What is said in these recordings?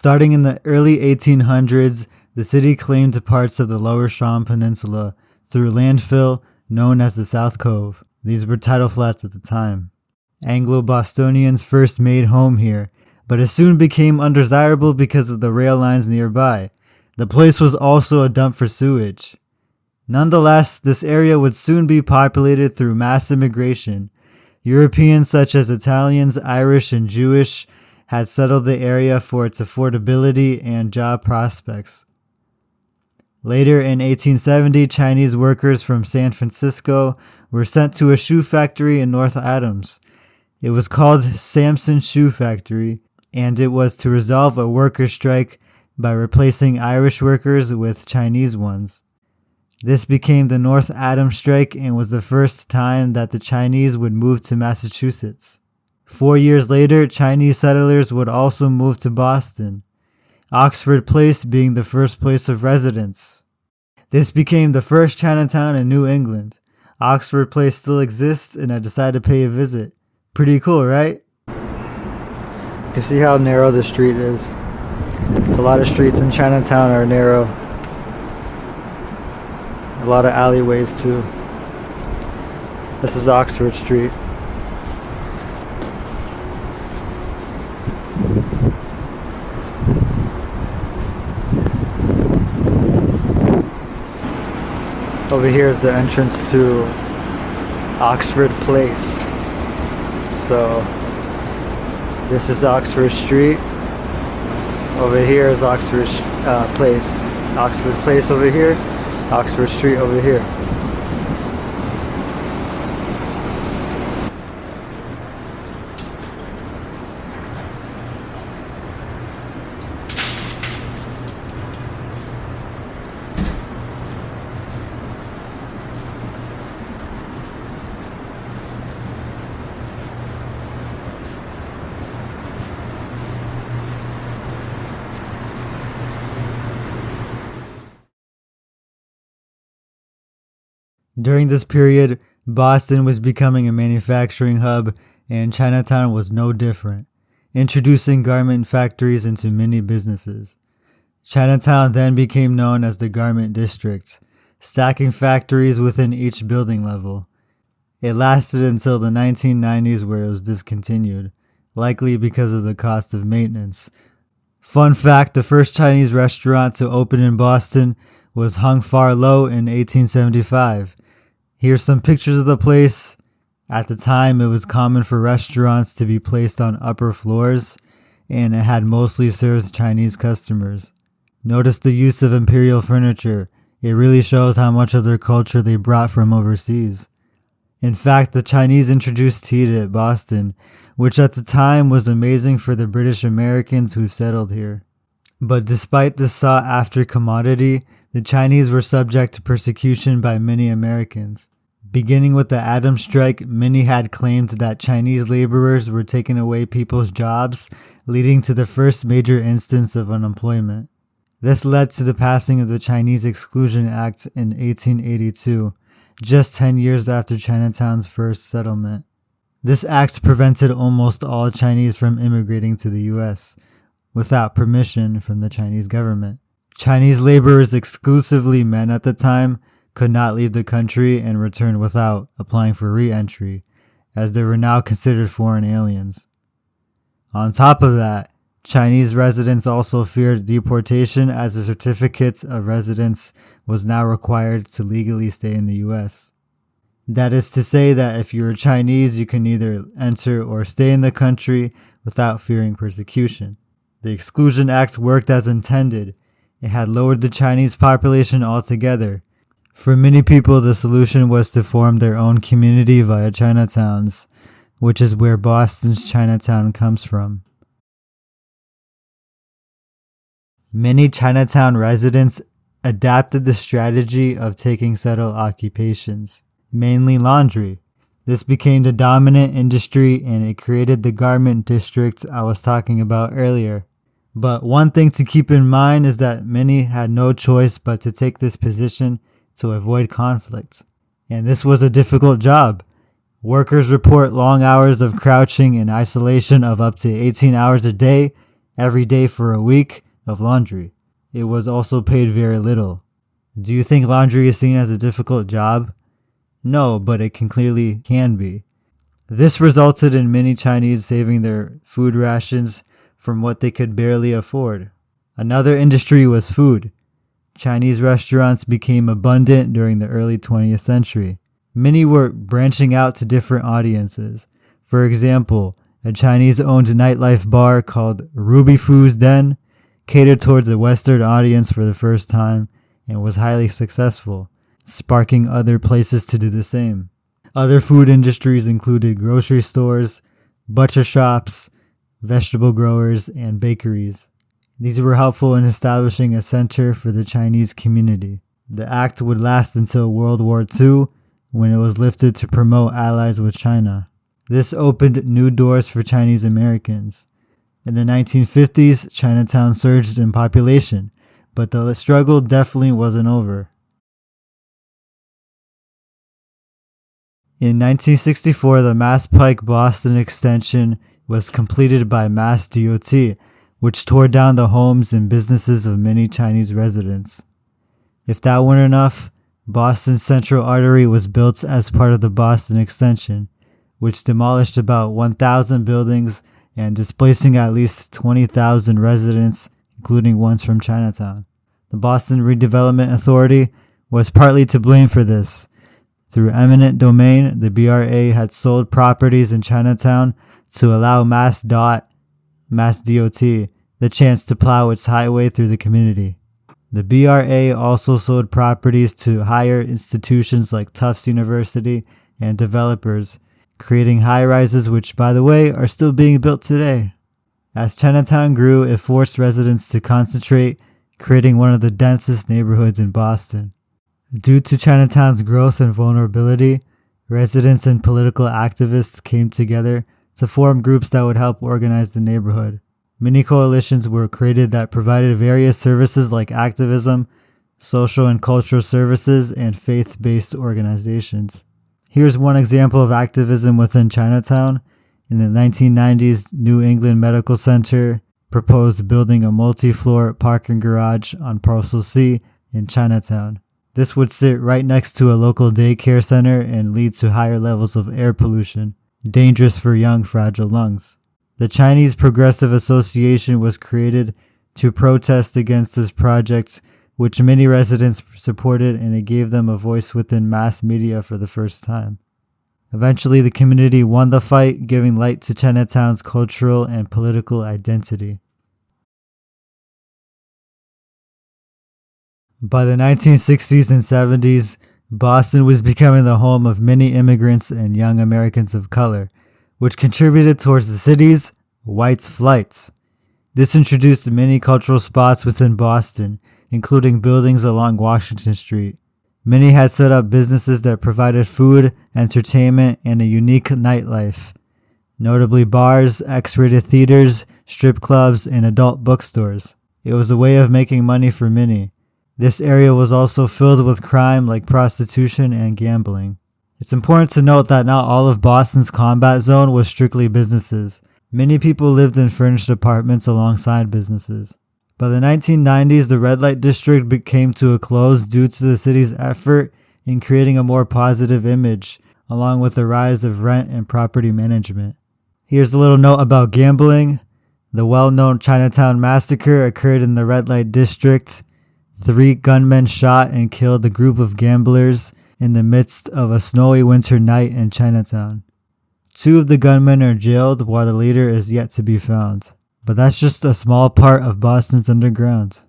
Starting in the early 1800s, the city claimed parts of the Lower Sham Peninsula through landfill known as the South Cove. These were tidal flats at the time. Anglo-Bostonians first made home here, but it soon became undesirable because of the rail lines nearby. The place was also a dump for sewage. Nonetheless, this area would soon be populated through mass immigration. Europeans such as Italians, Irish, and Jewish had settled the area for its affordability and job prospects. Later in 1870, Chinese workers from San Francisco were sent to a shoe factory in North Adams. It was called Samson Shoe Factory, and it was to resolve a worker strike by replacing Irish workers with Chinese ones. This became the North Adams strike and was the first time that the Chinese would move to Massachusetts. 4 years later, Chinese settlers would also move to Boston, Oxford Place being the first place of residence. This became the first Chinatown in New England. Oxford Place still exists, and I decided to pay a visit. Pretty cool, right? You can see how narrow the street is. It's a lot of streets in Chinatown are narrow. A lot of alleyways too. This is Oxford Street. Over here is the entrance to Oxford Place. So this is Oxford Street. Over here is Oxford Place. Oxford Place over here. Oxford Street over here. During this period, Boston was becoming a manufacturing hub, and Chinatown was no different, introducing garment factories into many businesses. Chinatown then became known as the Garment District, stacking factories within each building level. It lasted until the 1990s, where it was discontinued, likely because of the cost of maintenance. Fun fact, the first Chinese restaurant to open in Boston was Hung Far Low in 1875. Here's some pictures of the place. At the time, it was common for restaurants to be placed on upper floors, and it had mostly served Chinese customers. Notice the use of imperial furniture. It really shows how much of their culture they brought from overseas. In fact, the Chinese introduced tea to Boston, which at the time was amazing for the British Americans who settled here. But despite this sought-after commodity, the Chinese were subject to persecution by many Americans. Beginning with the Adams strike, many had claimed that Chinese laborers were taking away people's jobs, leading to the first major instance of unemployment. This led to the passing of the Chinese Exclusion Act in 1882, just 10 years after Chinatown's first settlement. This act prevented almost all Chinese from immigrating to the U.S. without permission from the Chinese government. Chinese laborers, exclusively men at the time, could not leave the country and return without applying for re-entry, as they were now considered foreign aliens. On top of that, Chinese residents also feared deportation, as a certificate of residence was now required to legally stay in the U.S. That is to say that if you were Chinese, you can either enter or stay in the country without fearing persecution. The Exclusion Act worked as intended. It had lowered the Chinese population altogether. For many people, the solution was to form their own community via Chinatowns, which is where Boston's Chinatown comes from. Many Chinatown residents adapted the strategy of taking settled occupations, mainly laundry. This became the dominant industry, and it created the garment district I was talking about earlier. But one thing to keep in mind is that many had no choice but to take this position to avoid conflict. And this was a difficult job. Workers report long hours of crouching in isolation of up to 18 hours a day, every day for a week of laundry. It was also paid very little. Do you think laundry is seen as a difficult job? No, but it clearly can be. This resulted in many Chinese saving their food rations from what they could barely afford. Another industry was food. Chinese restaurants became abundant during the early 20th century. Many were branching out to different audiences. For example, a Chinese-owned nightlife bar called Ruby Fu's Den catered towards a Western audience for the first time and was highly successful, sparking other places to do the same. Other food industries included grocery stores, butcher shops, vegetable growers, and bakeries. These were helpful in establishing a center for the Chinese community. The act would last until World War II, when it was lifted to promote allies with China. This opened new doors for Chinese Americans. In the 1950s, Chinatown surged in population, but the struggle definitely wasn't over. In 1964, the Mass Pike Boston extension was completed by Mass DOT, which tore down the homes and businesses of many Chinese residents. If that weren't enough, Boston's Central Artery was built as part of the Boston extension, which demolished about 1,000 buildings and displacing at least 20,000 residents, including ones from Chinatown. The Boston Redevelopment Authority was partly to blame for this. Through eminent domain, the BRA had sold properties in Chinatown to allow Mass DOT, the chance to plow its highway through the community. The BRA also sold properties to higher institutions like Tufts University and developers, creating high-rises which, by the way, are still being built today. As Chinatown grew, it forced residents to concentrate, creating one of the densest neighborhoods in Boston. Due to Chinatown's growth and vulnerability, residents and political activists came together to form groups that would help organize the neighborhood. Many coalitions were created that provided various services like activism, social and cultural services, and faith-based organizations. Here's one example of activism within Chinatown. In the 1990s, New England Medical Center proposed building a multi-floor parking garage on Parcel C in Chinatown. This would sit right next to a local daycare center and lead to higher levels of air pollution, dangerous for young, fragile lungs. The Chinese Progressive Association was created to protest against this project, which many residents supported, and it gave them a voice within mass media for the first time. Eventually, the community won the fight, giving light to Chinatown's cultural and political identity. By the 1960s and 70s, Boston was becoming the home of many immigrants and young Americans of color, which contributed towards the city's whites flight. This introduced many cultural spots within Boston, including buildings along Washington Street. Many had set up businesses that provided food, entertainment, and a unique nightlife, notably bars, X-rated theaters, strip clubs, and adult bookstores. It was a way of making money for many. This area was also filled with crime like prostitution and gambling. It's important to note that not all of Boston's combat zone was strictly businesses. Many people lived in furnished apartments alongside businesses. By the 1990s, the red light district came to a close due to the city's effort in creating a more positive image, along with the rise of rent and property management. Here's a little note about gambling. The well-known Chinatown massacre occurred in the red light district. 3 gunmen shot and killed a group of gamblers in the midst of a snowy winter night in Chinatown. 2 of the gunmen are jailed while the leader is yet to be found. But that's just a small part of Boston's underground.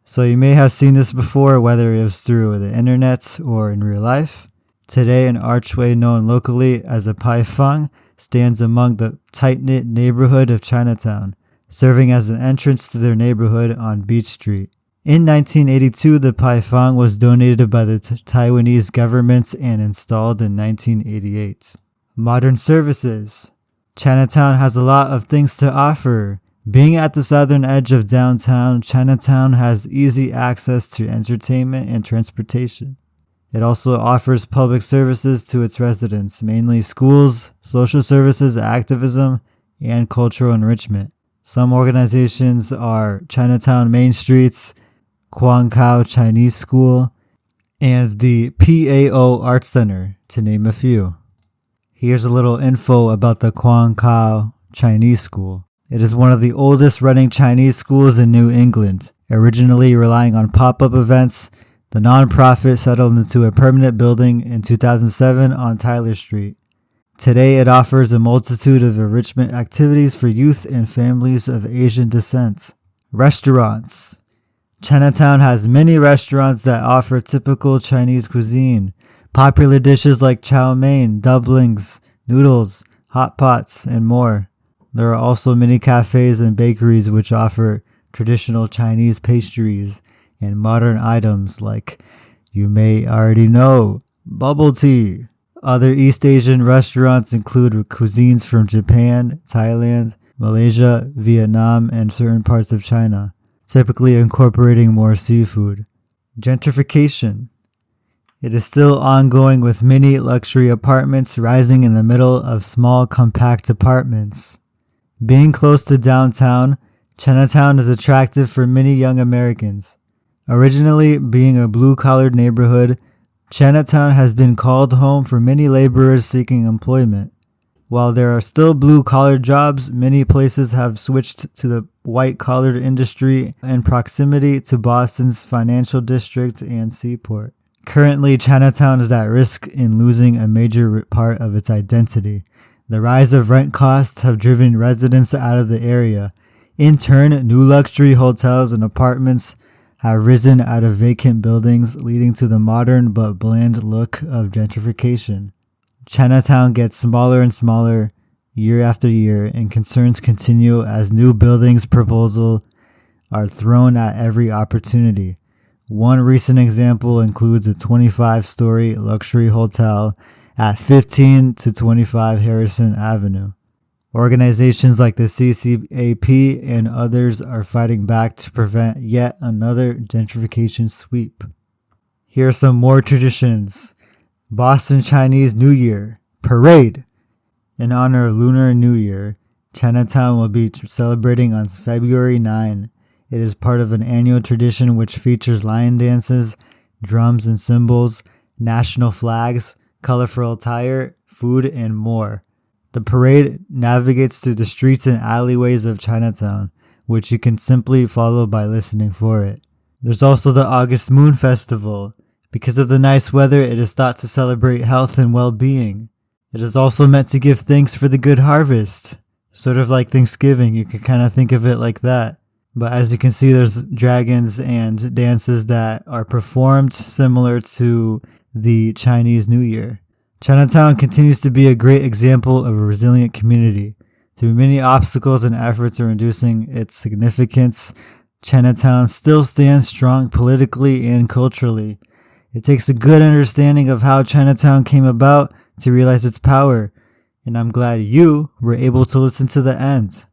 So you may have seen this before, whether it was through the internet or in real life. Today, an archway known locally as a paifang stands among the tight-knit neighborhood of Chinatown, serving as an entrance to their neighborhood on Beach Street. In 1982, the paifang was donated by the Taiwanese government and installed in 1988. Modern services. Chinatown has a lot of things to offer. Being at the southern edge of downtown, Chinatown has easy access to entertainment and transportation. It also offers public services to its residents, mainly schools, social services, activism, and cultural enrichment. Some organizations are Chinatown Main Streets, Kwangkao Chinese School, and the PAO Art Center, to name a few. Here's a little info about the Kwangkao Chinese School. It is one of the oldest running Chinese schools in New England. Originally relying on pop-up events, the nonprofit settled into a permanent building in 2007 on Tyler Street. Today, it offers a multitude of enrichment activities for youth and families of Asian descent. Restaurants. Chinatown has many restaurants that offer typical Chinese cuisine. Popular dishes like chow mein, dumplings, noodles, hot pots, and more. There are also many cafes and bakeries which offer traditional Chinese pastries and modern items like, you may already know, bubble tea. Other East Asian restaurants include cuisines from Japan, Thailand, Malaysia, Vietnam, and certain parts of China, typically incorporating more seafood. Gentrification. It is still ongoing with many luxury apartments rising in the middle of small compact apartments. Being close to downtown, Chinatown is attractive for many young Americans. Originally being a blue-collared neighborhood, Chinatown has been called home for many laborers seeking employment. While there are still blue-collar jobs, many places have switched to the white-collared industry in proximity to Boston's financial district and seaport. Currently, Chinatown is at risk in losing a major part of its identity. The rise of rent costs have driven residents out of the area. In turn, new luxury hotels and apartments have risen out of vacant buildings, leading to the modern but bland look of gentrification. Chinatown gets smaller and smaller year after year, and concerns continue as new buildings proposals are thrown at every opportunity. One recent example includes a 25-story luxury hotel at 15 to 25 Harrison Avenue. Organizations like the CCAP and others are fighting back to prevent yet another gentrification sweep. Here are some more traditions. Boston Chinese New Year Parade. In honor of Lunar New Year, Chinatown will be celebrating on February 9. It is part of an annual tradition which features lion dances, drums and cymbals, national flags, colorful attire, food, and more. The parade navigates through the streets and alleyways of Chinatown, which you can simply follow by listening for it. There's also the August Moon Festival. Because of the nice weather, it is thought to celebrate health and well-being. It is also meant to give thanks for the good harvest. Sort of like Thanksgiving, you can kind of think of it like that. But as you can see, there's dragons and dances that are performed similar to the Chinese New Year. Chinatown continues to be a great example of a resilient community. Through many obstacles and efforts in reducing its significance, Chinatown still stands strong politically and culturally. It takes a good understanding of how Chinatown came about to realize its power, and I'm glad you were able to listen to the end.